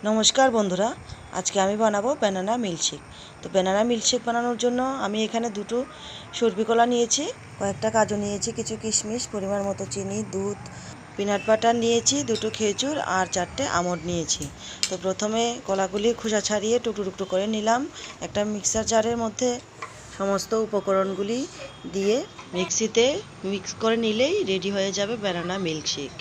নমস্কার বন্ধুরা, আজকে আমি বানাবো ব্যানানা মিল্কশেক। তো ব্যানানা মিল্কশেক বানানোর জন্য আমি এখানে দুটো সরবি কলা নিয়েছি, কয়েকটা কাজু নিয়েছি, কিছু কিশমিশ, পরিমাণ মতো চিনি, দুধ, পিনাট বাটার নিয়েছি, দুটো খেজুর আর 4টে আমন্ড নিয়েছি। তো প্রথমে কলাগুলি খোসা ছাড়িয়ে টুকরো টুকরো করে নিলাম। একটা মিক্সার জারের মধ্যে সমস্ত উপকরণগুলি দিয়ে মিক্সিতে মিক্স করে নিলেই রেডি হয়ে যাবে ব্যানানা মিল্কশেক।